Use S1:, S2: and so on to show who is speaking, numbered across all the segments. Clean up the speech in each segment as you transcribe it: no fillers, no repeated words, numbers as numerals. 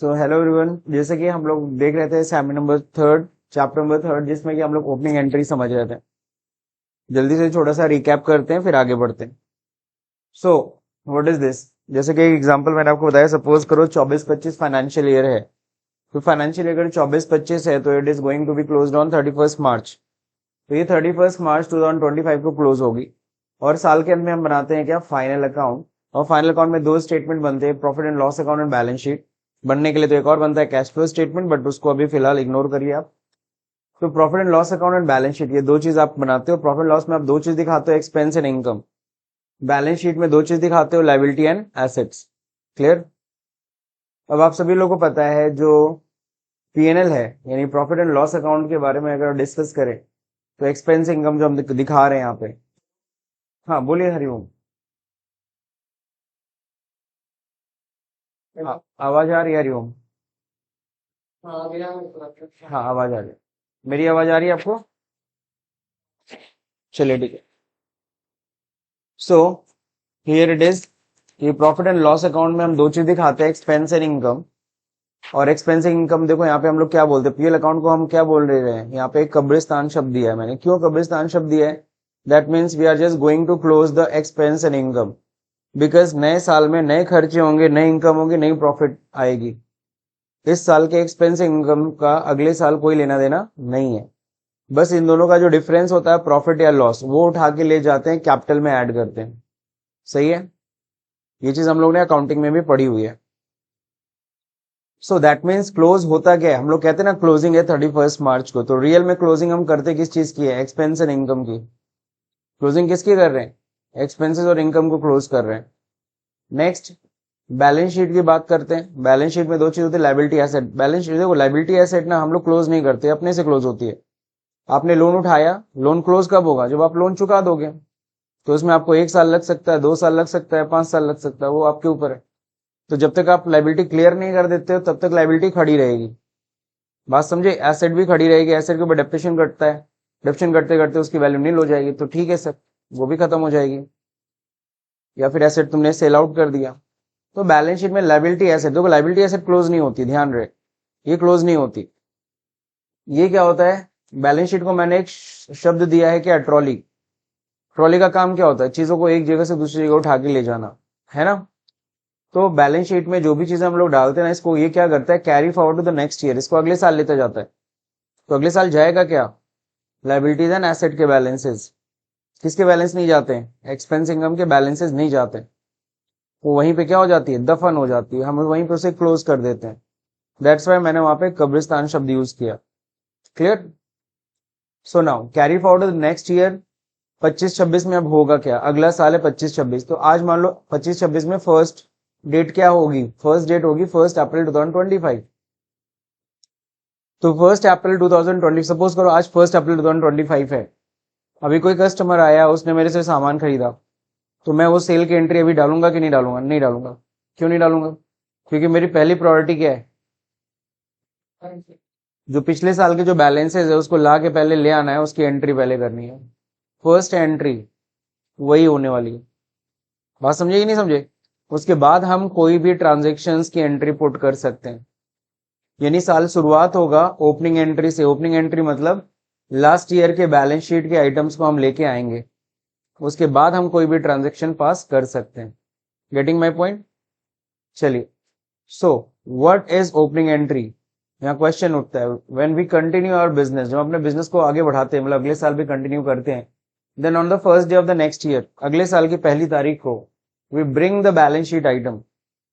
S1: So hello everyone, जैसे कि हम लोग देख रहे थे seminar number third, chapter number third, जिसमें कि हम लोग ओपनिंग एंट्री समझ रहे थे। जल्दी से छोटा सा रिकैप करते हैं, फिर आगे बढ़ते हैं। सो व्हाट इज दिस? जैसे कि एक एग्जांपल मैंने आपको बताया, सपोज करो 24-25 फाइनेंशियल ईयर है। तो फाइनेंशियल ईयर अगर 24-25 है तो it is going to be closed on 31st March. तो ये 31st मार्च 2025 को क्लोज होगी। और साल के अंत में हम बनाते हैं क्या? Final account. और फाइनल अकाउंट में दो स्टेटमेंट बनते हैं, profit and loss account and balance sheet. बनने के लिए तो एक और बनता है, कैश फ्लो स्टेटमेंट, बट उसको अभी फिलहाल इग्नोर करिए आप। तो profit and loss account and balance sheet, ये दो चीज आप बनाते हो। प्रॉफिट लॉस में आप दो चीज दिखाते हो, expense and income. Balance sheet में दो चीज दिखाते हो, लायबिलिटी एंड एसेट्स। क्लियर? अब आप सभी लोगों को पता है जो पीएनएल है, यानी प्रॉफिट एंड लॉस अकाउंट के बारे में अगर डिस्कस करें तो एक्सपेंस इनकम जो हम दिखा रहे हैं यहाँ पे। हाँ बोलिए हरिओम। आवाज आ रही है हरिओम? हाँ आवाज आ रही है। मेरी आवाज आ रही है आपको? चलिए ठीक है। So here it is. ये प्रॉफिट एंड लॉस अकाउंट में हम दो चीज दिखाते हैं, एक्सपेंस एंड इनकम। और एक्सपेंस एंड इनकम देखो, यहाँ पे हम लोग क्या बोलते हैं, पीएल अकाउंट को हम क्या बोल रहे हैं? यहाँ पे एक कब्रिस्तान शब्द दिया है मैंने। क्यों कब्रिस्तान शब्द दिया है? That means we are just going to close the expense and income. Because नए साल में नए खर्चे होंगे, नई इनकम होगी, नई प्रॉफिट आएगी। इस साल के एक्सपेंस इनकम का अगले साल कोई लेना देना नहीं है। बस इन दोनों का जो डिफरेंस होता है, प्रॉफिट या लॉस, वो उठा के ले जाते हैं, कैपिटल में ऐड करते हैं। सही है? ये चीज हम लोग ने अकाउंटिंग में भी पढ़ी हुई है। सो दैट मीन्स क्लोज होता क्या है? हम लोग कहते हैं ना क्लोजिंग है 31st मार्च को, तो रियल में क्लोजिंग हम करते किस चीज की है? एक्सपेंस एंड इनकम की। क्लोजिंग किसकी कर रहे हैं? एक्सपेंसेस और इनकम को क्लोज कर रहे हैं। नेक्स्ट, बैलेंस शीट की बात करते हैं। बैलेंस शीट में दो चीज होती है, लायबिलिटी एसेट। बैलेंस शीट देखो, लायबिलिटी एसेट ना हम लोग क्लोज नहीं करते, अपने से क्लोज होती है। आपने लोन उठाया, लोन क्लोज कब होगा? जब आप लोन चुका दोगे। तो उसमें आपको 1 साल लग सकता है, 2 साल लग सकता है, 5 साल लग सकता है, वो आपके ऊपर है। तो जब तक आप लायबिलिटी क्लियर नहीं कर देते हो तब तक लायबिलिटी खड़ी रहेगी। बात समझे? एसेट भी खड़ी रहेगी, एसेट के ऊपर डेप्रिसिएशन घटता है, डेप्रिसिएशन घटते घटते उसकी वैल्यू नील हो जाएगी, तो ठीक है सर, वो भी खत्म हो जाएगी। या फिर एसेट तुमने सेल आउट कर दिया। तो बैलेंस शीट में लायबिलिटी एसेट, देखो लायबिलिटी एसेट क्लोज नहीं होती, ध्यान रहे, ये क्लोज नहीं होती। ये क्या होता है? बैलेंस शीट को मैंने एक शब्द दिया है, क्या? ट्रॉली। ट्रॉली का काम क्या होता है? चीजों को एक जगह से दूसरी जगह उठा के ले जाना, है ना? तो बैलेंस शीट में जो भी चीजें हम लोग डालते हैं ना, इसको ये क्या करता है? Carry forward to the next year, इसको अगले साल लेता जाता है। तो अगले साल जाएगा क्या? लायबिलिटीज एंड एसेट के बैलेंसेस। किसके बैलेंस नहीं जाते हैं? एक्सपेंस इनकम के बैलेंसेस नहीं जाते। वो वहीं पे क्या हो जाती है? दफन हो जाती है, हम वहीं पे उसे क्लोज कर देते हैं। दैट्स वाई मैंने वहां पे कब्रिस्तान शब्द यूज किया। Clear? So now carry forward next year. 25-26 में अब होगा क्या? अगला साल है 25-26, तो आज मान लो 25-26 में फर्स्ट डेट क्या होगी? फर्स्ट डेट होगी 1 अप्रैल 2025। तो 1 अप्रैल 2020, सपोज करो आज 1 अप्रैल 2025 है। अभी कोई कस्टमर आया, उसने मेरे से सामान खरीदा, तो मैं वो सेल की एंट्री अभी डालूंगा कि नहीं डालूंगा? नहीं डालूंगा। क्यों नहीं डालूंगा? क्योंकि मेरी पहली प्रायोरिटी क्या है? जो पिछले साल के जो बैलेंसेस है उसको ला के पहले ले आना है, उसकी एंट्री पहले करनी है। फर्स्ट एंट्री वही होने वाली है। बात समझे कि नहीं समझे? उसके बाद हम कोई भी ट्रांजेक्शन्स की एंट्री पुट कर सकते हैं। यानी साल शुरुआत होगा ओपनिंग एंट्री से। ओपनिंग एंट्री मतलब लास्ट ईयर के बैलेंस शीट के आइटम्स को हम लेके आएंगे, उसके बाद हम कोई भी ट्रांजेक्शन पास कर सकते हैं। Getting my point? चलिए, so what is opening entry? यहाँ क्वेश्चन उठता है, when we continue our business, जब अपने बिजनेस को आगे बढ़ाते हैं, मतलब अगले साल भी कंटिन्यू करते हैं, then on the first day of the next year, अगले साल की पहली तारीख को, we bring the balance sheet item,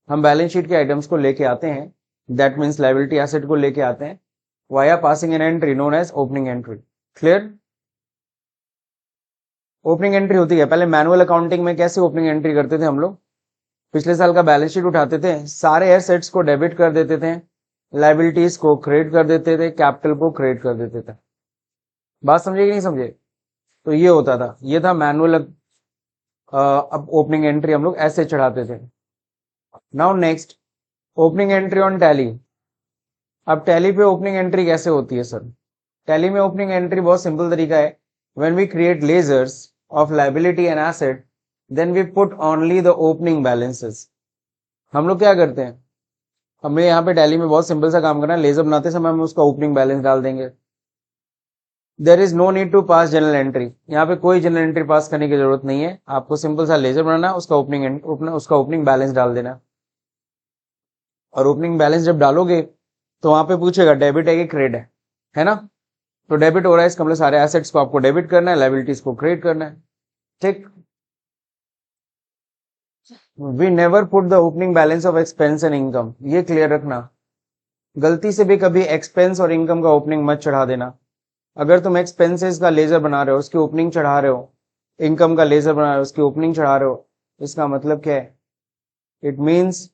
S1: हम बैलेंस शीट के आइटम्स को लेके आते हैं। दैट मीन्स लायबिलिटी एसेट को लेके आते हैं, via passing an entry known as opening entry. Clear? Opening entry होती है, पहले मैनुअल अकाउंटिंग में कैसे ओपनिंग एंट्री करते थे हम लोग? पिछले साल का बैलेंस शीट उठाते थे, सारे एसेट्स को डेबिट कर देते थे, लायबिलिटीज को क्रेडिट कर देते थे, कैपिटल को क्रेडिट कर देते थे। बात समझे कि नहीं समझे? तो ये होता था, ये था मैनुअल। अब ओपनिंग एंट्री हम लोग ऐसे चढ़ाते थे। Now next, opening entry on Tally. अब टैली पे ओपनिंग एंट्री कैसे होती है सर? टैली में ओपनिंग एंट्री बहुत सिंपल तरीका है। When we create ledgers of liability and asset, then we put only the opening balances. हम लोग क्या करते हैं? हमें यहाँ पे टैली में बहुत सिंपल सा काम करना है, लेजर बनाते समय हम उसका ओपनिंग बैलेंस डाल देंगे। There is no need to pass journal entry, यहाँ पे कोई जनरल एंट्री पास करने की जरूरत नहीं है, आपको सिंपल सा लेजर बनाना है, उसका ओपनिंग बैलेंस डाल देना। और ओपनिंग बैलेंस जब डालोगे तो वहां पे पूछेगा डेबिट है कि क्रेडिट है ना। तो डेबिट हो रहा है, इसका मतलब सारे एसेट्स को आपको डेबिट करना है, लायबिलिटीज को क्रेडिट करना है। ठीक। We never put the opening balance of expense and income, ये क्लियर रखना। गलती से भी कभी एक्सपेंस और इनकम का ओपनिंग मत चढ़ा देना। अगर तुम एक्सपेंसेस का लेजर बना रहे हो, उसकी ओपनिंग चढ़ा रहे हो, इनकम का लेजर बना रहे हो, उसकी ओपनिंग चढ़ा रहे हो, इसका मतलब क्या है? इट मीन्स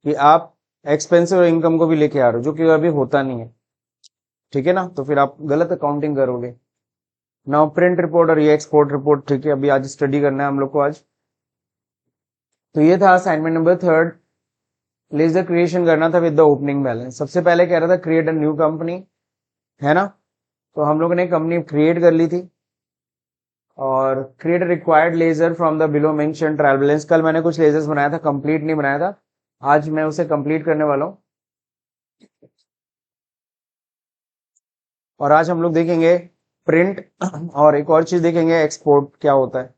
S1: कि आप एक्सपेंस और इनकम को भी लेके आ रहे हो, जो कि अभी होता नहीं है। ठीक है ना, तो फिर आप गलत अकाउंटिंग करोगे। नाउ प्रिंट रिपोर्ट और ये एक्सपोर्ट रिपोर्ट, ठीक है, अभी आज स्टडी करना है हम लोग को आज। तो ये था असाइनमेंट नंबर 3, लेजर क्रिएशन करना था विद द ओपनिंग बैलेंस। सबसे पहले कह रहा था क्रिएट अ न्यू कंपनी, है ना। तो हम लोगों ने कंपनी क्रिएट कर ली थी, और create required ledger from the below mention trial balance. कल मैंने कुछ लेजर्स बनाया था, कंप्लीट नहीं बनाया था, आज मैं उसे कंप्लीट करने वाला हूं। और आज हम लोग देखेंगे प्रिंट, और एक और चीज देखेंगे, एक्सपोर्ट क्या होता है।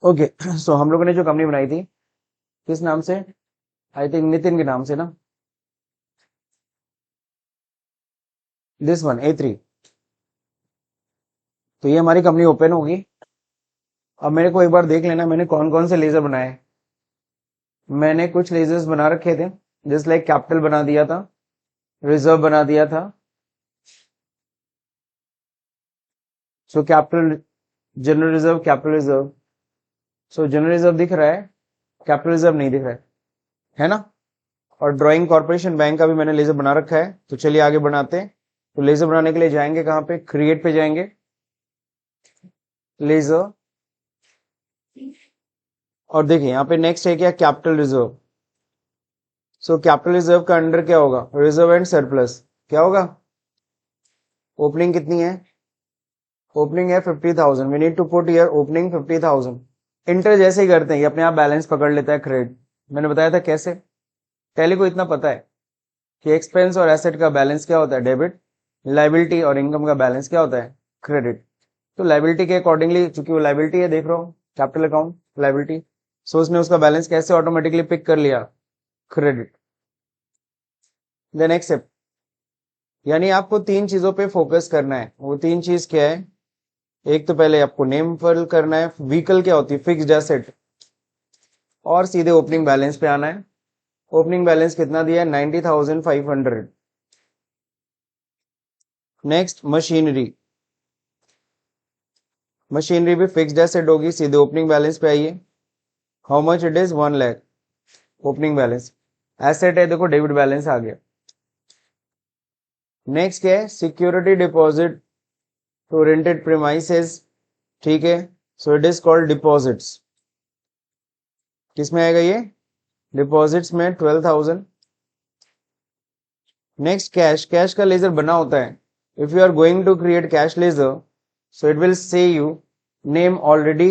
S1: ओके, सो हम लोगों ने जो कंपनी बनाई थी, किस नाम से? आई थिंक नितिन के नाम से ना, दिस वन A3। तो ये हमारी कंपनी ओपन होगी। अब मेरे को एक बार देख लेना मैंने कौन कौन से लेजर बनाए। मैंने कुछ लेजर्स बना रखे थे, जस्ट लाइक कैपिटल बना दिया था, रिजर्व बना दिया था। So capital, general reserve, capital reserve. सो जनरल रिजर्व दिख रहा है, कैपिटल रिजर्व नहीं दिख रहा है ना। और ड्राइंग कॉर्पोरेशन बैंक का भी मैंने लेजर बना रखा है। तो चलिए आगे बनाते हैं। तो लेजर बनाने के लिए जाएंगे कहां पे? क्रिएट पे जाएंगे, लेजर। और देखिए यहाँ पे नेक्स्ट है क्या? Capital reserve. So capital reserve का अंडर क्या होगा? Reserve and surplus. क्या होगा? ओपनिंग कितनी है? ओपनिंग है 50,000। We need to put year opening 50,000। Enter जैसे ही करते हैं ये अपने आप बैलेंस पकड़ लेता है, क्रेडिट। मैंने बताया था कैसे। पहले को इतना पता है कि एक्सपेंस और एसेट का बैलेंस क्या होता है? डेबिट। लाइबिलिटी और इनकम का बैलेंस क्या होता है? क्रेडिट। तो लाइबिलिटी के अकॉर्डिंगली, चूंकि वो लाइबिलिटी है, देख रहा हूँ कैपिटल अकाउंट लाइबिलिटी, सो उसने उसका बैलेंस कैसे ऑटोमेटिकली पिक कर लिया? क्रेडिट। Then accept. यानी आपको तीन चीजों पे फोकस करना है। वो तीन चीज क्या है? एक तो पहले आपको नेम फिल करना है, व्हीकल क्या होती है? Fixed asset. और सीधे ओपनिंग बैलेंस पे आना है। ओपनिंग बैलेंस कितना दिया है? 90,500। Next machinery. मशीनरी भी फिक्स्ड एसेट होगी, सीधे ओपनिंग बैलेंस पे आइए। How much it is? 1 lakh opening balance. Asset है, देखो डेबिट बैलेंस आ गया। नेक्स्ट क्या है? Security deposit to rented premises. ठीक है, so it is called deposits. किसमें आएगा ये? डिपॉजिट्स में 12,000। Next cash. कैश का लेजर बना होता है, if you are going to create cash ledger, so it will say you name already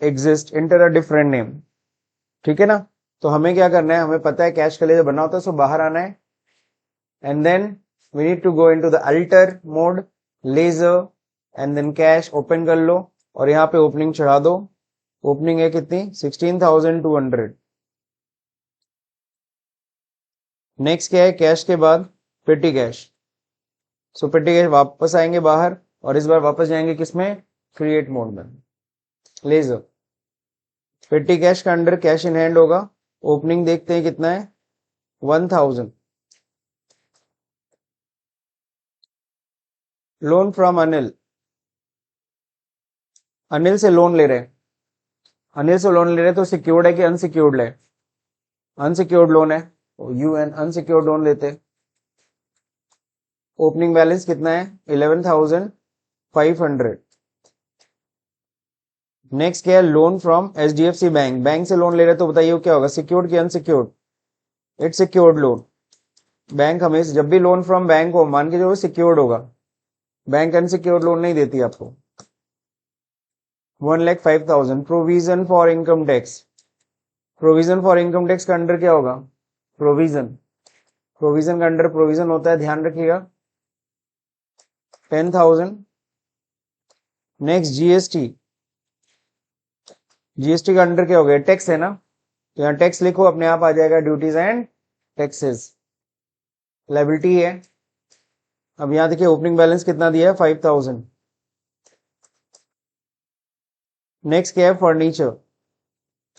S1: exist, inter a different name. ठीक है ना। तो हमें क्या करना है? हमें पता है कैश का लेजर बना होता है, सो बाहर आना है, and then we need to go into the alter mode, ledger, and then cash open कर लो, और यहाँ पे ओपनिंग चढ़ा दो। ओपनिंग है कितनी? 16,200। नेक्स्ट क्या है? कैश के बाद पेटी कैश। सो पेटी कैश वापस आएंगे बाहर, और इस बार वापस जाएंगे किसमें? क्रिएट मोड में, लेजर। पेटी कैश का अंडर कैश इन हैंड होगा। ओपनिंग देखते हैं कितना है? 1,000। Loan from Anil. अनिल से लोन ले रहे हैं। अनिल से लोन ले रहे तो सिक्योर्ड है कि अनसिक्योर्ड है? अनसिक्योर्ड लोन है, यू एन अनसिक्योर्ड लोन लेते। ओपनिंग बैलेंस कितना है? 11,500। नेक्स्ट क्या है? Loan from HDFC bank. Bank से लोन ले रहे तो बताइए क्या होगा? सिक्योर्ड कि unsecured? It's secured loan. Bank हमेशा जब भी लोन फ्रॉम बैंक हो, मान के जो सिक्योर्ड होगा, बैंक अनसिक्योर्ड लोन नहीं देती आपको। 1,05,000। Provision for income tax, provision for income tax का अंडर क्या होगा? प्रोविजन, प्रोविजन का अंडर प्रोविजन होता है, ध्यान रखिएगा। 10,000। नेक्स्ट जीएसटी, जीएसटी का अंडर क्या हो गया? टैक्स है ना, तो यहाँ टैक्स लिखो, अपने आप आ जाएगा ड्यूटीज एंड टैक्सेस। लायबिलिटी है। अब यहाँ देखिए ओपनिंग बैलेंस कितना दिया है? 5,000। नेक्स्ट क्या है? फर्नीचर।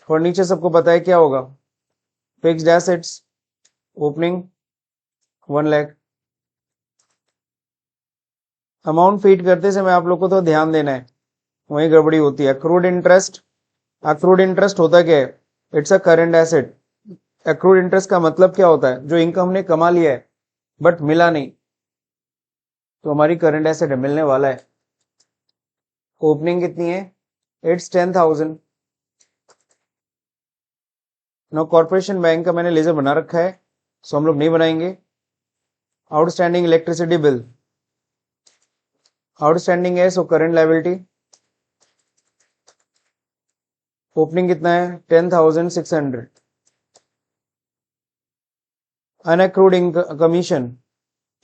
S1: फर्नीचर सबको पता है क्या होगा? Fixed assets. Opening 1 lakh. Amount feed करते समय आप लोग को तो ध्यान देना है, वही गड़बड़ी होती है। अक्रूड इंटरेस्ट, अक्रूड इंटरेस्ट होता क्या है? It's a current asset. Accrued interest का मतलब क्या होता है? जो इनकम हमने कमा लिया है बट मिला नहीं, तो हमारी करंट एसेट है, मिलने वाला है। ओपनिंग कितनी है? इट्स 10,000। नो कॉर्पोरेशन बैंक का मैंने लेजर बना रखा है, सो हम लोग नहीं बनाएंगे। आउटस्टैंडिंग इलेक्ट्रिसिटी बिल, आउटस्टैंडिंग है, सो करंट लायबिलिटी। ओपनिंग कितना है? 10,600। अनअक्रूड कमीशन,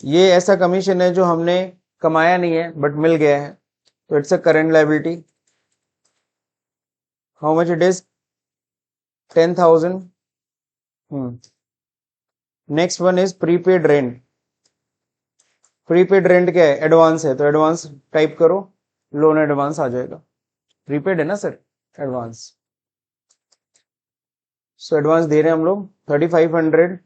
S1: ये ऐसा कमीशन है जो हमने कमाया नहीं है बट मिल गया है, तो it's a current liability. How much it is? 10,000। Next one is prepaid rent. Prepaid rent क्या है? एडवांस है, तो एडवांस टाइप करो, लोन एडवांस आ जाएगा। प्रीपेड है ना सर, एडवांस। सो एडवांस दे रहे हैं हम लोग 3,500।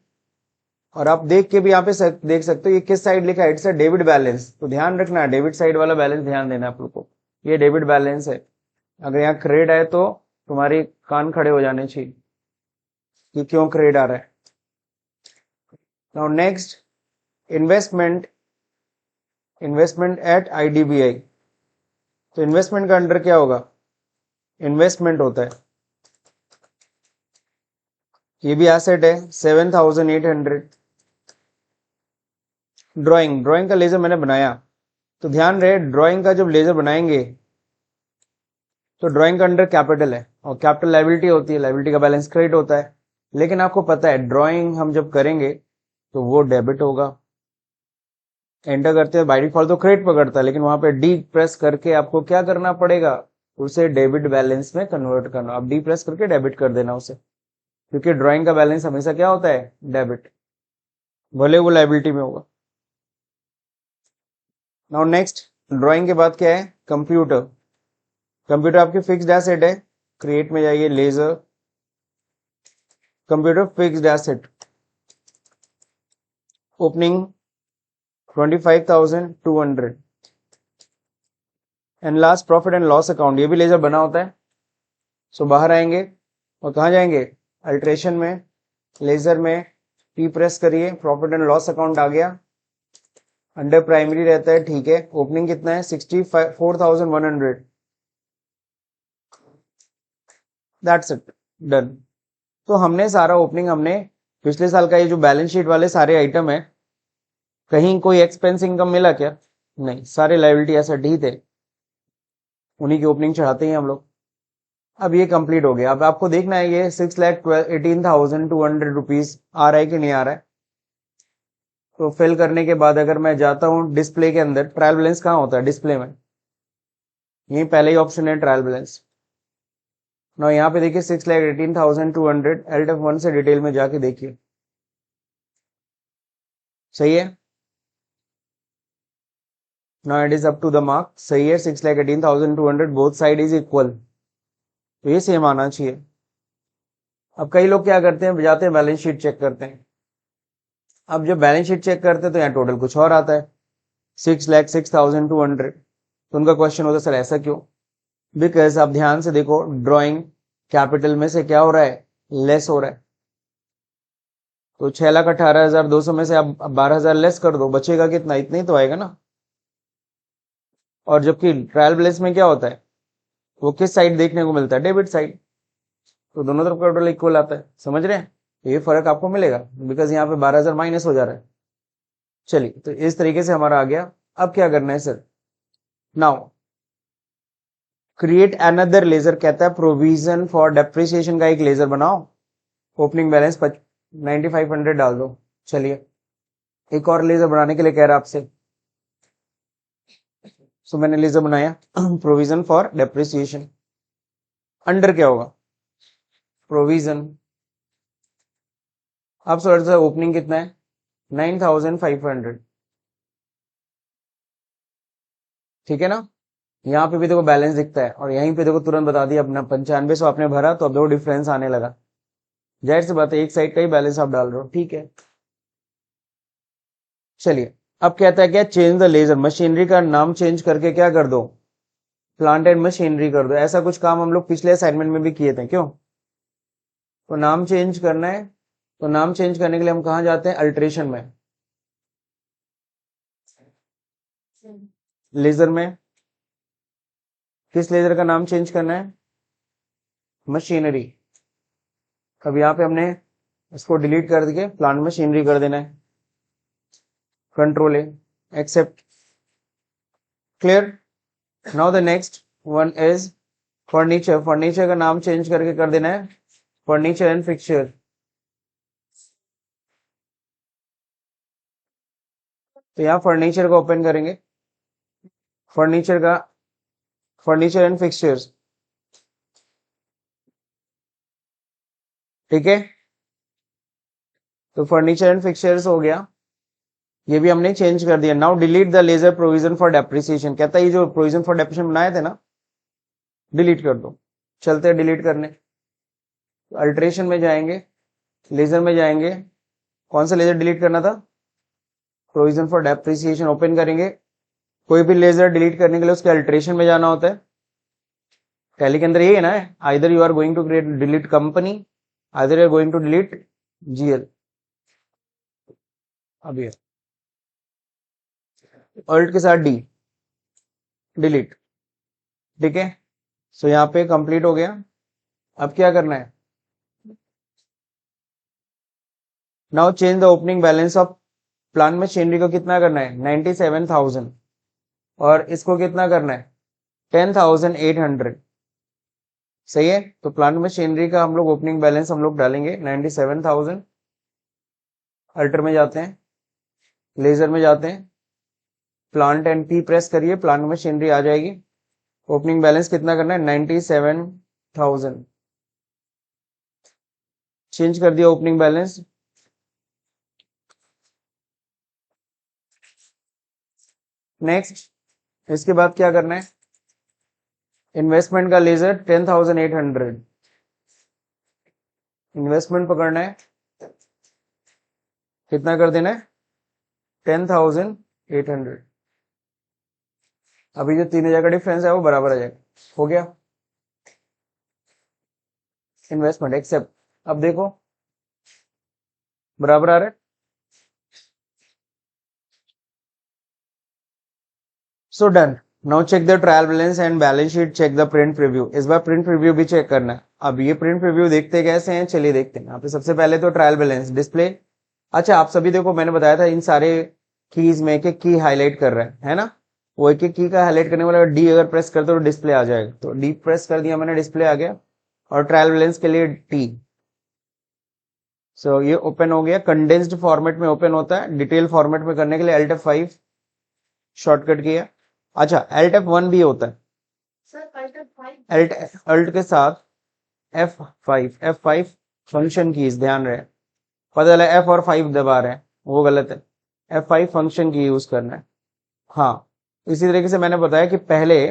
S1: और आप देख के भी यहाँ पे देख सकते हो ये किस साइड लिखा है? इट्स अ डेबिट बैलेंस, तो ध्यान रखना, डेबिट साइड वाला बैलेंस ध्यान देना आप लोग को। ये डेबिट बैलेंस है, अगर यहाँ क्रेडिट आए तो तुम्हारे कान खड़े हो जाने चाहिए कि क्यों क्रेडिट आ रहा है। Now next, investment, investment at IDBI. तो इन्वेस्टमेंट का अंडर क्या होगा? इन्वेस्टमेंट होता है, ये भी एसेट है, 7,800। ड्राइंग, ड्राइंग का लेजर मैंने बनाया, तो ध्यान रहे ड्राइंग का जब लेजर बनाएंगे तो ड्राइंग का अंडर कैपिटल है, और कैपिटल लायबिलिटी होती है, लायबिलिटी का बैलेंस क्रेडिट होता है। लेकिन आपको पता है ड्राइंग हम जब करेंगे तो वो डेबिट होगा। एंटर करते हैं बाय डिफॉल्ट तो क्रेडिट पकड़ता है, लेकिन वहां पे डी प्रेस करके आपको क्या करना पड़ेगा? उसे डेबिट बैलेंस में कन्वर्ट करना। अब डी प्रेस करके डेबिट कर देना उसे, क्योंकि ड्राइंग का बैलेंस हमेशा क्या होता है? डेबिट, भले वो लायबिलिटी में होगा। नाउ नेक्स्ट, ड्राइंग के बाद क्या है? कंप्यूटर। कंप्यूटर आपकी फिक्स्ड एसेट है, क्रिएट में जाइए, ledger, computer fixed asset. Opening 25,200। And last profit and loss account, ये भी लेजर बना होता है। सो बाहर आएंगे और कहाँ जाएंगे? अल्ट्रेशन में, लेजर में टी प्रेस करिए, प्रॉफिट एंड लॉस अकाउंट आ गया। अंडर प्राइमरी रहता है, ठीक है। ओपनिंग कितना है? 64,100। That's it, done. तो हमने सारा ओपनिंग, हमने पिछले साल का ये जो बैलेंस शीट वाले सारे आइटम है, कहीं कोई एक्सपेंस इनकम मिला क्या? नहीं, सारे लायबिलिटी एसेट ही थे, उन्हीं की ओपनिंग चढ़ाते हैं हम लोग। अब ये कंप्लीट हो गया। अब आपको देखना है ये 6,18,200 आ रहा है कि नहीं आ रहा है। तो फिल करने के बाद अगर मैं जाता हूँ डिस्प्ले के अंदर, ट्रायल बैलेंस कहाँ होता है? डिस्प्ले में, यही पहले ही ऑप्शन है ट्रायल बैलेंस। ना यहाँ पे देखिए 6,18,200, LTF1 से डिटेल में जाके देखिए, सही है ना? It is up to the mark, सही है। 6,18,200, बोथ साइड इज इक्वल, तो ये सेम आना चाहिए। अब कई लोग क्या करते हैं, जाते हैं बैलेंस शीट चेक करते हैं। अब जब बैलेंस शीट चेक करते हैं तो यहाँ टोटल कुछ और आता है, 6,06,200। तो उनका क्वेश्चन होता है सर ऐसा क्यों? बिकॉज आप ध्यान से देखो, ड्रॉइंग कैपिटल में से क्या हो रहा है? लेस हो रहा है। तो 6,18,200 में से आप 12,000 लेस कर दो, बचेगा कितना? इतना ही तो आएगा ना। और जबकि ट्रायल बैलेंस में क्या होता है? वो किस साइड देखने को मिलता है? Debit side. तो दोनों तरफ का टोटल इक्वल आता है, समझ रहे हैं? ये फर्क आपको मिलेगा बिकॉज यहाँ पे 12,000 माइनस हो जा रहा है। चलिए तो इस तरीके से हमारा आ गया। अब क्या करना है sir, now create another ledger, कहता है प्रोविजन फॉर डेप्रिसिएशन का एक लेजर बनाओ, ओपनिंग बैलेंस 9500 डाल दो। चलिए एक और लेजर बनाने के लिए कह रहा है आपसे, सो मैंने लेजर बनाया प्रोविजन फॉर डेप्रिसिएशन। अंडर क्या होगा, प्रोविजन। अब सर सर ओपनिंग कितना है, 9500, ठीक है ना। यहाँ पे भी देखो बैलेंस दिखता है और यहीं पे देखो तुरंत बता दिया अपना 9500 आपने भरा, तो अब देखो डिफरेंस आने लगा। जाहिर सी बात है एक साइड का ही बैलेंस आप डाल रहे हो, ठीक है। चलिए अब कहता है क्या, चेंज द लेजर, मशीनरी का नाम चेंज करके क्या कर दो, प्लांट एंड मशीनरी कर दो। ऐसा कुछ काम हम लोग पिछले असाइनमेंट में भी किए थे, क्यों। तो नाम चेंज करना है, तो नाम चेंज करने के लिए हम कहा जाते हैं, अल्ट्रेशन में, लेजर में। किस लेजर का नाम चेंज करना है, मशीनरी। अब यहाँ पे हमने इसको डिलीट कर दिए, प्लांट मशीनरी कर देना है, control A, accept, clear. Now the next one is furniture. Furniture का नाम चेंज करके कर देना है फर्नीचर एंड फिक्चर। तो यहाँ फर्नीचर को ओपन करेंगे, फर्नीचर का फर्नीचर एंड फिक्चर्स, ठीक है। तो फर्नीचर एंड फिक्चर्स हो गया, ये भी हमने चेंज कर दिया। Now delete the ledger provision for depreciation, कहता है ये जो प्रोविजन फॉर डेप्रिसिएशन बनाए थे ना, डिलीट कर दो। चलते हैं डिलीट करने, अल्ट्रेशन में जाएंगे, लेजर में जाएंगे, कौन सा लेजर डिलीट करना था, प्रोविजन फॉर डेप्रिसिएशन, ओपन करेंगे। कोई भी लेजर डिलीट करने के लिए उसके अल्ट्रेशन में जाना होता है। टैली के अंदर यही है ना, either you are going to create delete company, either you are going to delete GL. अब ये अल्ट के साथ डी, डिलीट, ठीक है। सो यहाँ पे कंप्लीट हो गया। अब क्या करना है, now change the opening balance of plant machinery को कितना करना है, 97,000, और इसको कितना करना है, 10,800, सही है। तो प्लांट मशीनरी का हम लोग ओपनिंग बैलेंस हम लोग डालेंगे 97,000। अल्टर में जाते हैं, लेजर में जाते हैं, प्लांट एंड पी प्रेस करिए, प्लांट मशीनरी आ जाएगी। ओपनिंग बैलेंस कितना करना है, 97,000, चेंज कर दिया ओपनिंग बैलेंस। नेक्स्ट इसके बाद क्या करना है, इन्वेस्टमेंट का लेजर 10,800, इन्वेस्टमेंट पकड़ना है, कितना कर देना है, 10,800। अभी जो 3,000 का डिफरेंस है वो बराबर आ जाएगा, हो गया। इन्वेस्टमेंट एक्सेप्ट, अब देखो बराबर आ रहा है। So done. Now check the trial balance and balance sheet, check the print preview. इस बार प्रिंट प्रीव्यू भी चेक करना है। अब ये प्रिंट प्रीव्यू देखते कैसे हैं, चलिए देखते हैं। यहाँ पे सबसे पहले तो ट्रायल बैलेंस डिस्प्ले। अच्छा आप सभी देखो, मैंने बताया था इन सारे कीज में एक एक की हाईलाइट कर रहा है ना। वो एक एक की का हाईलाइट करने वाला डी अगर प्रेस करते तो डिस्प्ले आ जाएगा, तो डी प्रेस कर दिया मैंने, डिस्प्ले आ गया। और ट्रायल बैलेंस के लिए टी। सो ये ओपन हो गया, कंडेंस्ड फॉर्मेट में ओपन होता है। डिटेल फॉर्मेट में करने के लिए Alt F5 शॉर्टकट किया। अच्छा Alt F1 भी होता है, अल्ट के साथ F5 फंक्शन कीज, ध्यान रहे। पता चला F और 5 दबा रहे हैं, वो गलत है। F5 फंक्शन की यूज करना है। हाँ इसी तरीके से मैंने बताया कि पहले,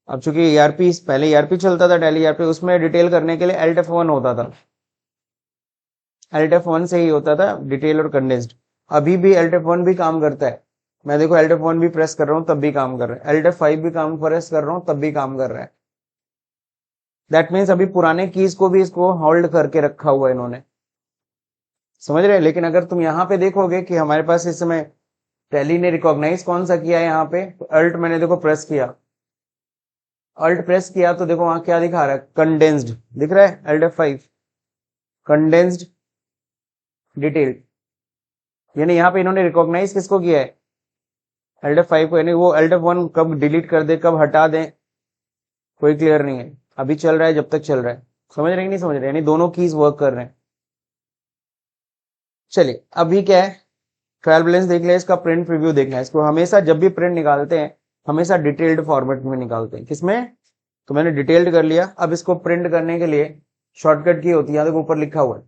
S1: अब चूंकि ERP पहले ERP चलता था, टैली ERP, उसमें डिटेल करने के लिए Alt F1 होता था। Alt F1 से ही होता था डिटेल और कंडेंस्ड। अभी भी Alt F1 भी काम करता है। मैं देखो Alt F1 भी प्रेस कर रहा हूं तब भी काम कर रहा है, Alt F5 भी काम प्रेस कर रहा हूं तब भी काम कर रहा है। दैट मीन्स अभी पुराने कीज को भी इसको होल्ड करके रखा हुआ है इन्होंने, समझ रहे हैं। लेकिन अगर तुम यहाँ पे देखोगे कि हमारे पास इस समय टैली ने रिकॉग्नाइज कौन सा किया है, यहाँ पे अल्ट मैंने देखो प्रेस किया, अल्ट प्रेस किया, तो देखो वहां क्या दिखा रहा है, कंडेंस्ड दिख रहा है, Alt F5 कंडेंस्ड डिटेल्ड, यानी यहाँ पे इन्होंने रिकॉग्नाइज किसको किया है, LDF5 को, यानी वो LDF1 कब डिलीट कर दे कब हटा दें कोई क्लियर नहीं है, अभी चल रहा है जब तक चल रहा है। समझ रहे हैं कि नहीं समझ रहे, यानी दोनों कीज वर्क कर रहे हैं। चलिए अभी क्या है, ट्रायल बैलेंस देख लिया, इसका प्रिंट प्रीव्यू देखना है। इसको हमेशा जब भी प्रिंट निकालते हैं हमेशा डिटेल्ड फॉर्मेट में निकालते हैं। किसमें, तो मैंने डिटेल्ड कर लिया। अब इसको प्रिंट करने के लिए शॉर्टकट की होती है, देखो ऊपर लिखा हुआ है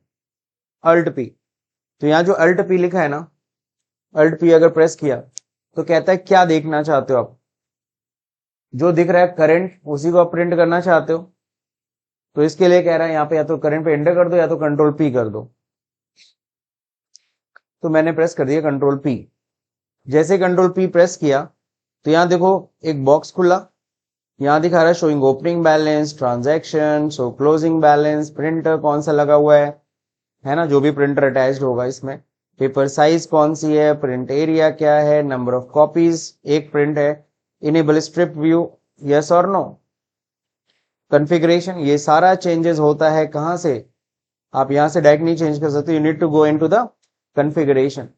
S1: अल्ट पी। तो यहाँ जो अल्ट पी लिखा है ना, अल्ट पी अगर प्रेस किया तो कहता है क्या देखना चाहते हो आप, जो दिख रहा है करंट उसी को आप प्रिंट करना चाहते हो। तो इसके लिए कह रहा है यहाँ पे या तो करंट पे एंटर कर दो या तो कंट्रोल पी कर दो। तो मैंने प्रेस कर दिया कंट्रोल पी। जैसे कंट्रोल पी प्रेस किया तो यहाँ देखो एक बॉक्स खुला, यहाँ दिखा रहा है showing opening balance, transaction, show closing balance, printer कौन सा लगा हुआ है ना, जो भी प्रिंटर अटैच्ड होगा इसमें, पेपर साइज कौन सी है, प्रिंट एरिया क्या है, नंबर ऑफ कॉपीज एक प्रिंट है, इनेबल स्ट्रिप व्यू यस और नो, कॉन्फ़िगरेशन, ये सारा चेंजेस होता है कहां से, आप यहां से डायरेक्ट नहीं चेंज कर सकते, you need to go into the configuration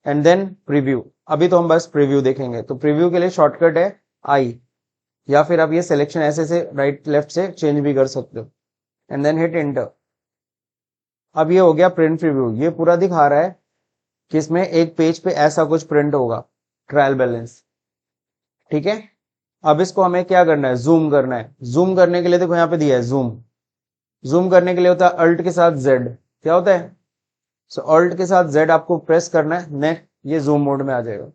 S1: and then preview. अभी तो हम बस प्रीव्यू देखेंगे, तो प्रीव्यू के लिए शॉर्टकट है आई, या फिर आप ये सिलेक्शन ऐसे से राइट लेफ्ट से चेंज भी कर सकते हो एंड देन हिट एंटर। अब ये हो गया प्रिंट प्रीव्यू, ये पूरा दिखा रहा है कि इसमें एक पेज पे ऐसा कुछ प्रिंट होगा ट्रायल बैलेंस, ठीक है। अब इसको हमें क्या करना है, जूम करना है। जूम करने के लिए देखो यहाँ पे दिया है जूम, जूम करने के लिए होता है अल्ट के साथ जेड, क्या होता है, सो अल्ट के साथ जेड आपको प्रेस करना है, नेक्स्ट ये जूम मोड में आ जाएगा।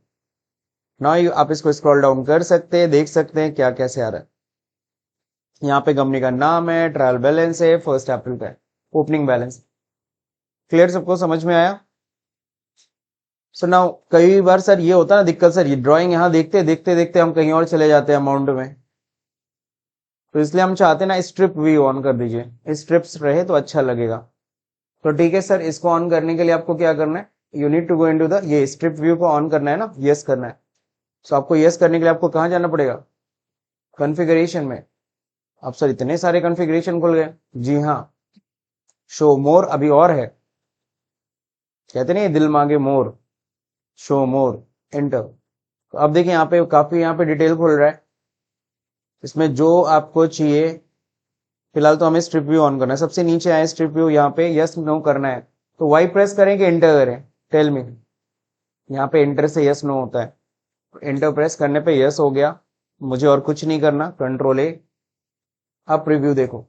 S1: नाउ आप इसको स्क्रॉल डाउन कर सकते हैं, देख सकते हैं क्या कैसे आ रहा है। यहाँ पे कंपनी का नाम है, ट्रायल बैलेंस है, 1 अप्रैल का है, ओपनिंग बैलेंस। क्लियर, सबको समझ में आया। सो नाउ कई बार सर ये होता है ना दिक्कत, सर ये ड्राइंग यहाँ देखते देखते देखते हम कहीं और चले जाते हैं अमाउंट में, तो इसलिए हम चाहते हैं ना स्ट्रिप व्यू ऑन कर दीजिए, स्ट्रिप्स रहे तो अच्छा लगेगा। तो ठीक है सर, इसको ऑन करने के लिए आपको क्या करना है, you need to go into the, ये स्ट्रिप व्यू को ऑन करना है ना, यस करना है। सो आपको यस करने के लिए आपको कहाँ जाना पड़ेगा, कॉन्फ़िगरेशन में। अब सर इतने सारे कॉन्फ़िगरेशन खुल गए, जी हाँ, शो मोर अभी और है, कहते नहीं दिल मांगे मोर, शो मोर, एंटर। तो अब देखिए यहाँ पे काफी यहाँ पे डिटेल खुल रहा है, इसमें जो आपको चाहिए। फिलहाल तो हमें स्ट्रिप व्यू ऑन करना है, सबसे नीचे आए स्ट्रिप व्यू, यहाँ पे यस नो करना है, तो वाई प्रेस करें कि एंटर करें, टेल मी। यहाँ पे एंटर से यस नो होता है, एंटर प्रेस करने पे यस हो गया, मुझे और कुछ नहीं करना, कंट्रोल ए। अब प्रीव्यू देखो,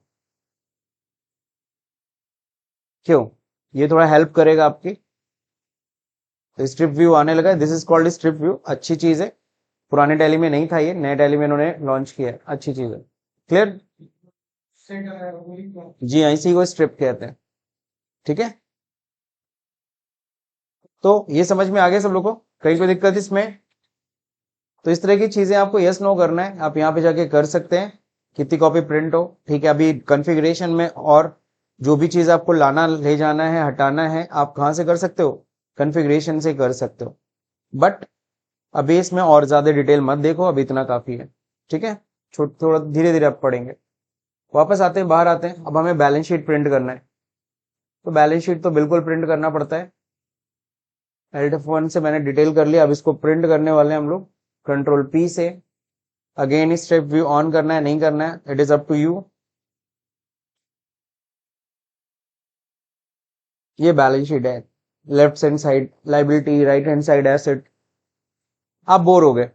S1: क्यों, ये थोड़ा हेल्प करेगा आपकी। तो स्ट्रिप व्यू आने लगा है, this is called strip view, अच्छी चीज है, पुराने टैली में नहीं था ये, नए टैली में इन्होंने लॉन्च किया है, अच्छी चीज है। क्लियर, जी हाँ, इसी को स्ट्रिप कहते हैं, ठीक है। तो ये समझ में आ गया सब लोगों को, कहीं कोई दिक्कत इसमें। तो इस तरह की चीजें आपको यस नो करना है, आप यहाँ पे जाके कर सकते हैं, कितनी कॉपी प्रिंट हो, ठीक है। अभी कॉन्फ़िगरेशन में और जो भी चीज आपको लाना ले जाना है हटाना है, आप कहाँ से कर सकते हो, कॉन्फ़िगरेशन से कर सकते हो। बट अभी इसमें और ज्यादा डिटेल मत देखो, अभी इतना काफी है, ठीक है। थोड़ा धीरे धीरे आप पढ़ेंगे। वापस आते हैं, बाहर आते हैं, अब हमें बैलेंस शीट प्रिंट करना है। तो बैलेंस शीट तो बिल्कुल प्रिंट करना पड़ता है, LDF1 से मैंने डिटेल कर लिया, अब इसको प्रिंट करने वाले हैं हम लोग कंट्रोल पी से। अगेन स्टेप व्यू ऑन करना है नहीं करना है, it is up to you. ये बैलेंस शीट है, left hand side liability, right hand side asset. आप बोर हो गए,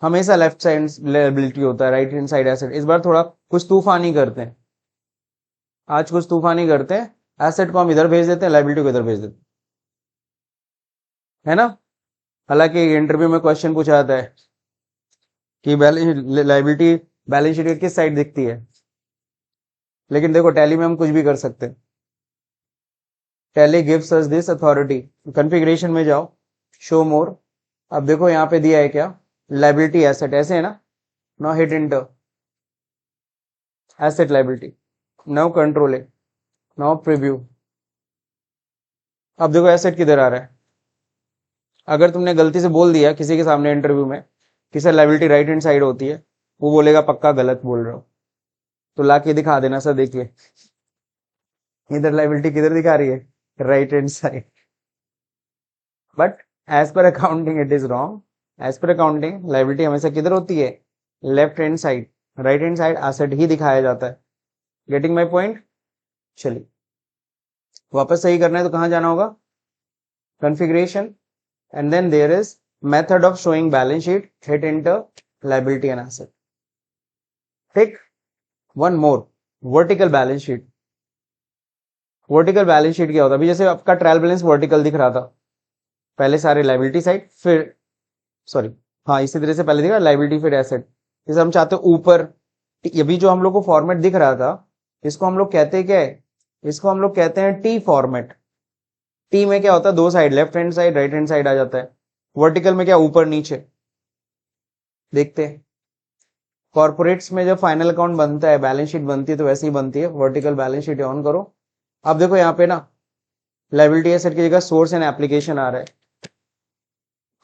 S1: हमेशा लेफ्ट साइड लाइबिलिटी होता है, राइट हैंड साइड एसेट। इस बार थोड़ा कुछ तूफानी करते हैं, आज कुछ तूफानी करते हैं, एसेट को हम इधर भेज देते हैं, लाइबिलिटी को इधर भेज देते हैं, है ना। हालांकि इंटरव्यू में क्वेश्चन पूछा जाता है कि लाइबिलिटी बैलेंस शीट किस साइड दिखती है, लेकिन देखो टैली में हम कुछ भी कर सकते हैं, tally gives us this authority. Configuration में जाओ, शो मोर, अब देखो यहाँ पे दिया है क्या, लाइबिलिटी एसेट, ऐसे है ना, now hit enter, asset liability, now control है, नाउ प्रीव्यू। अब देखो एसेट किधर आ रहा है। अगर तुमने गलती से बोल दिया किसी के सामने इंटरव्यू में कि sir liability right hand side होती है, वो बोलेगा पक्का गलत बोल रहे हो, तो ला के दिखा देना, सर देखिए इधर लाइबिलिटी किधर दिखा रही है, right hand side, but as per accounting it is wrong. As per accounting liability हमेशा किधर होती है, left hand side. Right hand side asset ही दिखाया जाता है। Getting my point. चलिए वापस सही करना है तो कहां जाना होगा, configuration, and then there is method of showing balance sheet, hit enter, liability and asset. ठीक, one more, vertical balance sheet. Vertical balance sheet क्या होता है, अभी जैसे आपका ट्रायल बैलेंस वर्टिकल दिख रहा था, पहले सारे लाइबिलिटी साइड, फिर सॉरी हाँ इसी तरह से पहले दिखा लाइबिलिटी फिर एसेट। जैसे हम चाहते हैं ऊपर, अभी जो हम लोग को फॉर्मेट दिख रहा था, इसको हम लोग कहते हैं क्या है, इसको हम लोग कहते हैं टी फॉर्मेट। टी में क्या होता है, दो side, left hand side right hand side आ जाता है। वर्टिकल में क्या, ऊपर नीचे। देखते हैं कॉर्पोरेट्स में जब फाइनल अकाउंट बनता है, बैलेंस शीट बनती है, तो वैसे ही बनती है, वर्टिकल बैलेंस शीट ऑन करो। अब देखो यहाँ पे ना लाइबिलिटी एसेट की जगह सोर्स एंड एप्लीकेशन आ रहा है,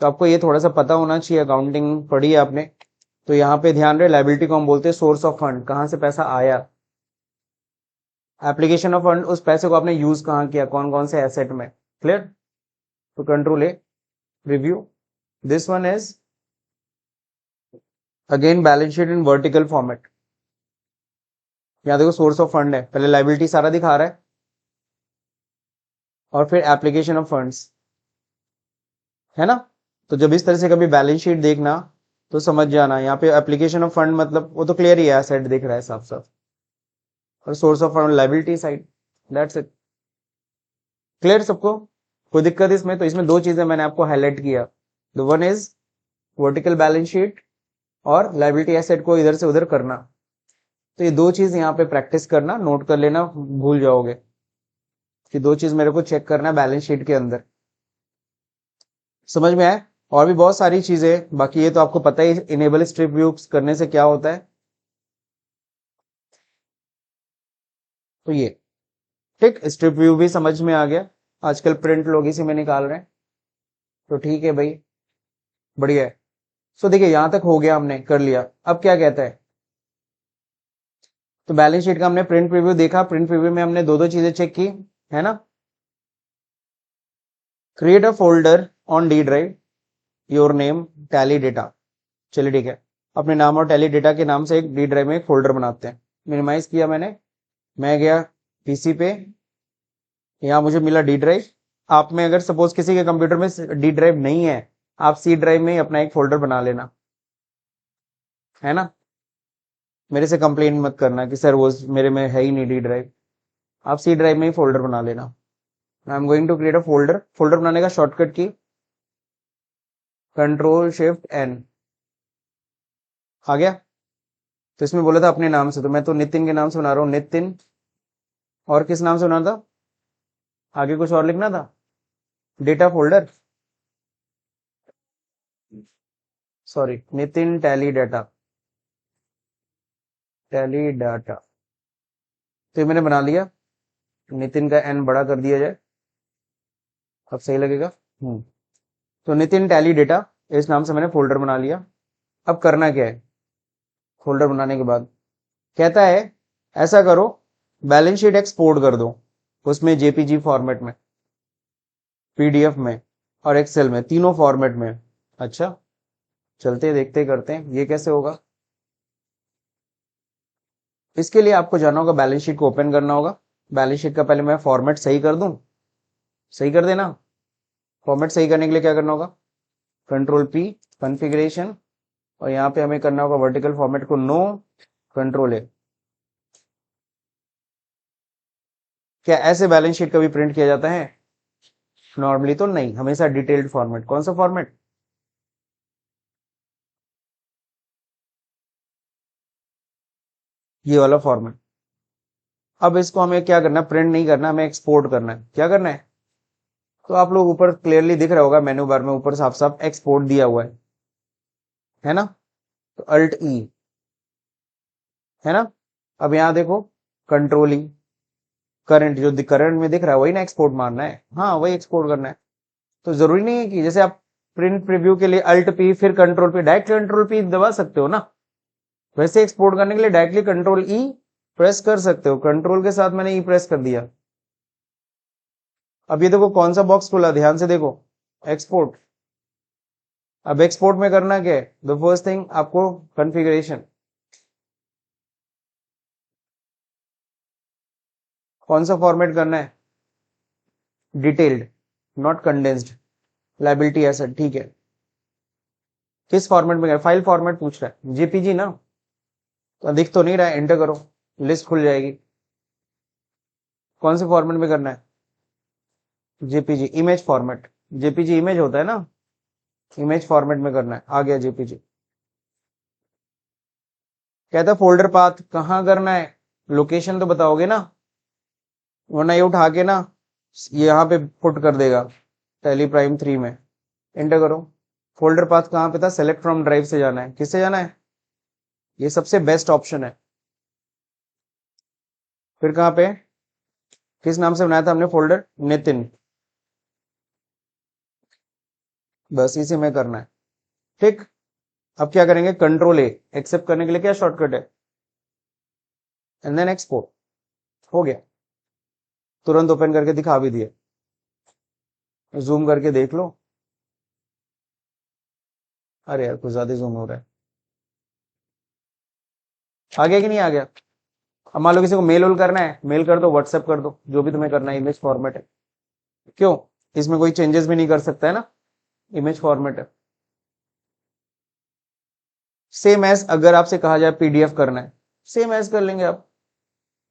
S1: तो आपको ये थोड़ा सा पता होना चाहिए, अकाउंटिंग पढ़ी है आपने, तो यहाँ पे ध्यान रहे, लाइबिलिटी को हम बोलते हैं सोर्स ऑफ फंड, कहां से पैसा आया। एप्लीकेशन ऑफ फंड, उस पैसे को आपने यूज कहां किया, कौन कौन से एसेट में। क्लियर, तो control A, review, this one is again balance sheet in vertical format. यहाँ देखो सोर्स ऑफ फंड है, पहले लाइबिलिटी सारा दिखा रहा है, और फिर एप्लीकेशन ऑफ फंड्स, है ना। तो जब इस तरह से कभी बैलेंस शीट देखना तो समझ जाना, यहाँ पे एप्लीकेशन ऑफ फंड मतलब वो तो क्लियर ही है, एसेट दिख रहा है साफ साफ, और source of fund liability side, that's it. Clear सबको, कोई दिक्कत इसमें, तो इसमें दो चीजें मैंने आपको हाईलाइट किया, the one is vertical balance sheet, और लाइबिलिटी एसेट को इधर से उधर करना। तो ये दो चीज यहाँ पे प्रैक्टिस करना, नोट कर लेना, भूल जाओगे कि दो चीज मेरे को चेक करना है बैलेंस शीट के अंदर। समझ में आए, और भी बहुत सारी चीजें बाकी, ये तो आपको पता ही, इनेबल स्ट्रिप व्यू करने से क्या होता है, तो ये ठीक, स्ट्रिप व्यू भी समझ में आ गया। आजकल प्रिंट लोग इसी में निकाल रहे हैं, तो ठीक है भाई, बढ़िया है। सो देखिए यहां तक हो गया, हमने कर लिया। अब क्या कहता है, तो बैलेंस शीट का हमने प्रिंट प्रीव्यू देखा, प्रिंट प्रीव्यू में हमने दो दो चीजें चेक की, है ना। Create a folder on D drive, your name tally data. चलिए ठीक है, अपने नाम और टैली डेटा के नाम से एक डी ड्राइव में एक फोल्डर बनाते हैं। मिनिमाइज किया मैंने, मैं गया पीसी पे, यहाँ मुझे मिला डी ड्राइव। आप में अगर सपोज किसी के कंप्यूटर में डी ड्राइव नहीं है, आप सी ड्राइव में ही अपना एक फोल्डर बना लेना, है ना। मेरे से कंप्लेन मत करना कि सर वो मेरे में है ही नहीं डी ड्राइव, आप सी ड्राइव में ही फोल्डर बना लेना। I am going to create a folder. Folder बनाने का शॉर्टकट की कंट्रोल शिफ्ट एन, आ गया। तो इसमें बोला था अपने नाम से, तो मैं तो नितिन के नाम से बना रहा हूँ, नितिन। और किस नाम से बना था, आगे कुछ और लिखना था, data folder, sorry Nitin tally data, tally data. तो ये मैंने बना लिया, नितिन का एन बड़ा कर दिया जाए, अब सही लगेगा। तो नितिन टैली डेटा, इस नाम से मैंने फोल्डर बना लिया। अब करना क्या है, फोल्डर बनाने के बाद कहता है ऐसा करो, बैलेंस शीट एक्सपोर्ट कर दो, उसमें जेपीजी फॉर्मेट में, पीडीएफ में, और एक्सेल में, तीनों फॉर्मेट में। अच्छा चलते देखते करते हैं ये कैसे होगा। इसके लिए आपको जाना होगा, बैलेंस शीट को ओपन करना होगा। बैलेंस शीट का पहले मैं फॉर्मेट सही कर दूं, सही कर देना। फॉर्मेट सही करने के लिए क्या करना होगा, कंट्रोल पी, कॉन्फ़िगरेशन, और यहाँ पे हमें करना होगा वर्टिकल फॉर्मेट को नो, कंट्रोल ए। क्या ऐसे बैलेंस शीट कभी प्रिंट किया जाता है, नॉर्मली तो नहीं, हमेशा डिटेल्ड फॉर्मेट। कौन सा फॉर्मेट, ये वाला फॉर्मेट। अब इसको हमें क्या करना है, प्रिंट नहीं करना, हमें एक्सपोर्ट करना है। क्या करना है, तो आप लोग ऊपर क्लियरली दिख रहा होगा, मेनू बार में ऊपर साफ साफ एक्सपोर्ट दिया हुआ है ना। तो अल्ट ई, है ना। अब यहां देखो कंट्रोलिंग करंट, जो करंट में दिख रहा है वही ना एक्सपोर्ट मारना है, हाँ वही एक्सपोर्ट करना है। तो जरूरी नहीं है कि जैसे आप प्रिंट प्रीव्यू के लिए अल्ट पी फिर control P, direct control P दबा सकते हो ना, वैसे एक्सपोर्ट करने के लिए डायरेक्टली कंट्रोल ई प्रेस कर सकते हो। कंट्रोल के साथ मैंने ई प्रेस कर दिया, अब ये देखो कौन सा बॉक्स खुला, ध्यान से देखो, एक्सपोर्ट। अब एक्सपोर्ट में करना क्या है, द फर्स्ट थिंग आपको कॉन्फ़िगरेशन, कौन सा फॉर्मेट करना है, detailed, not condensed, liability asset, ठीक है। किस फॉर्मेट में करना, फाइल फॉर्मेट पूछ रहा है, जेपीजी ना, तो दिख तो नहीं रहा है, एंटर करो, लिस्ट खुल जाएगी। कौन से फॉर्मेट में करना है, JPG, image format, JPG image होता है ना, इमेज फॉर्मेट में करना है, आ गया जेपीजी। कहता फोल्डर पाथ कहाँ करना है, लोकेशन तो बताओगे ना, वरना ये उठा के ना यहाँ पे पुट कर देगा टैली प्राइम 3 में। एंटर करो, फोल्डर पाथ कहाँ पे था, सेलेक्ट फ्रॉम ड्राइव से जाना है, किससे जाना है, ये सबसे बेस्ट ऑप्शन है। फिर कहाँ पे, किस नाम से बनाया था हमने फोल्डर, नितिन, बस इसी में करना है, ठीक। अब क्या करेंगे, कंट्रोल ए, एक्सेप्ट करने के लिए क्या शॉर्टकट है, एंड देन एक्सपोर्ट, हो गया, तुरंत ओपन करके दिखा भी दिए, जूम करके देख लो। अरे यार कुछ ज्यादा जूम हो रहा है, आ गया कि नहीं आ गया। अब मान लो किसी को मेल वोल करना है, मेल कर दो, व्हाट्सएप कर दो, जो भी तुम्हें करना है, इमेज फॉर्मेट है, क्यों, इसमें कोई चेंजेस भी नहीं कर सकता है ना, इमेज फॉर्मेट है। सेम एज अगर आपसे कहा जाए पीडीएफ करना है, सेम एज कर लेंगे आप,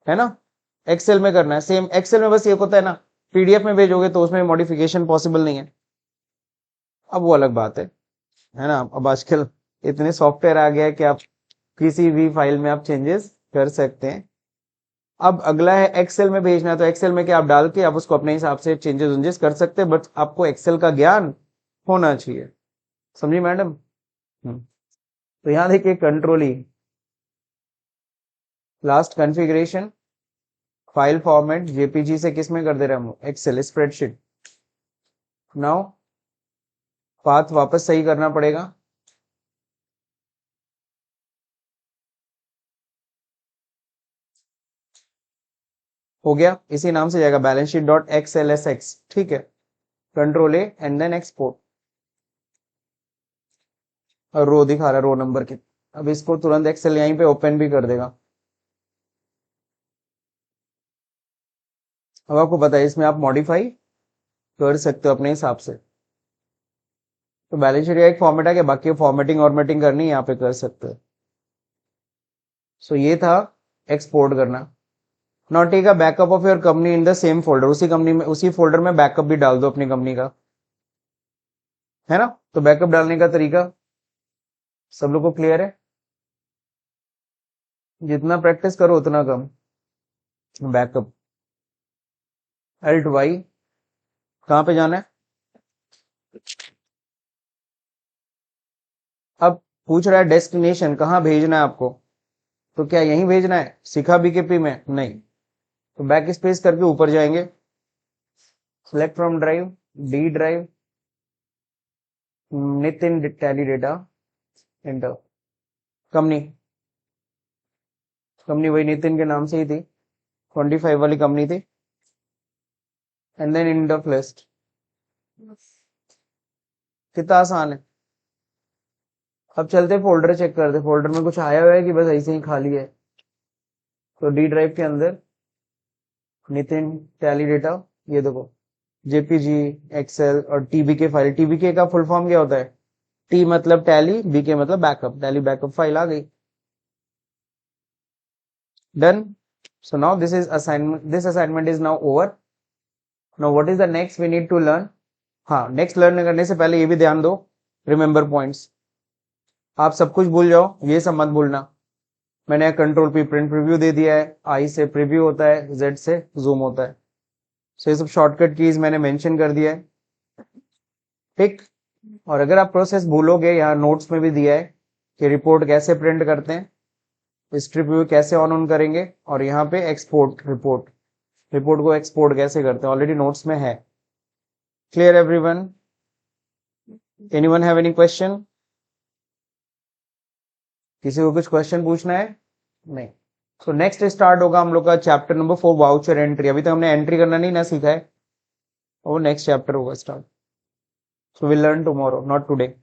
S1: है ना। एक्सेल में करना है सेम, एक्सेल में बस ये होता है ना, पीडीएफ में भेजोगे तो उसमें मॉडिफिकेशन पॉसिबल नहीं है, अब वो अलग बात है ना। अब आजकल इतने सॉफ्टवेयर आ गया है कि आप किसी भी फाइल में आप चेंजेस कर सकते हैं। अब अगला है एक्सेल में भेजना है, तो एक्सेल में क्या आप डाल के आप उसको अपने हिसाब से चेंजेस वेंजेस कर सकते हैं, बट आपको एक्सेल का ज्ञान होना चाहिए, समझी मैडम। तो यहां देखिए कंट्रोल ई, last configuration, file format JPG से किस में कर दे रहे हैं हम, एक्सेल स्प्रेडशीट। नाउ पाथ वापस सही करना पड़ेगा, हो गया, इसी नाम से जाएगा, बैलेंस शीट डॉट एक्सएलएसएक्स, ठीक है। Control A and then export, और रो दिखा रहा है, रो नंबर के। अब इसको तुरंत एक्सेल यहीं पे ओपन भी कर देगा। अब आपको पता है इसमें आप मॉडिफाई कर सकते हो अपने हिसाब से, तो बैलेंस शीट का एक फॉर्मेट है कि बाकी फॉर्मेटिंग वॉर्मेटिंग करनी है यहाँ पे कर सकते हो। सो ये था एक्सपोर्ट करना। Not take a backup of your company in the same folder, उसी कंपनी में उसी फोल्डर में बैकअप भी डाल दो अपनी कंपनी का, है ना। तो बैकअप डालने का तरीका सब लोग को क्लियर है, जितना प्रैक्टिस करो उतना कम। बैकअप, एल्ट वाई, कहां पे जाना है, अब पूछ रहा है डेस्टिनेशन कहां भेजना है आपको, तो क्या यहीं भेजना है शिखा बीकेपी में, नहीं, तो बैक स्पेस करके ऊपर जाएंगे, select from drive, D drive, Nitin tally data, enter. Company, company वही नितिन के नाम से ही थी, 25 वाली कंपनी थी, and then in the list. कितना आसान है। अब चलते फोल्डर चेक करते, फोल्डर में कुछ आया हुआ है कि बस ऐसे ही खाली है। तो डी ड्राइव के अंदर नितिन टैली डेटा, ये देखो जेपीजी, एक्सेल और टीबीके फाइल, टीबीके का फुल फॉर्म क्या होता है, टी मतलब टैली, बीके मतलब बैकअप, टैली बैकअप फाइल आ गई, done. So now this is assignment, this assignment is now over. Now what is the next we need to learn. हाँ, next learn करने से पहले ये भी ध्यान दो, रिमेंबर पॉइंट्स, आप सब कुछ भूल जाओ, ये सब मत भूलना। मैंने कंट्रोल पी प्रिंट प्रीव्यू दे दिया है, आई से प्रीव्यू होता है, जेड से जूम होता है, सो ये सब शॉर्टकट कीज मैंने मेंशन कर दिया है, ठीक। और अगर आप प्रोसेस भूलोगे, यहाँ नोट्स में भी दिया है कि रिपोर्ट कैसे प्रिंट करते हैं, स्ट्रिप व्यू कैसे ऑन करेंगे, और यहाँ पे एक्सपोर्ट रिपोर्ट, रिपोर्ट को एक्सपोर्ट कैसे करते हैं, ऑलरेडी नोट्स में है। Clear everyone, anyone have any question, किसी को कुछ क्वेश्चन पूछना है, नहीं। सो नेक्स्ट स्टार्ट होगा हम लोग का चैप्टर नंबर 4, वाउचर एंट्री। अभी तक हमने एंट्री करना नहीं ना सीखा है, वो नेक्स्ट चैप्टर होगा start. So will learn tomorrow, not today.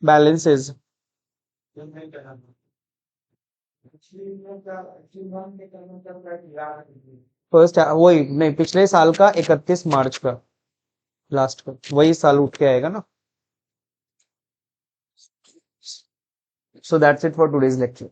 S1: balances. First वही नहीं, पिछले साल का 31 मार्च का लास्ट का वही साल उठ के आएगा ना. So that's it for today's lecture.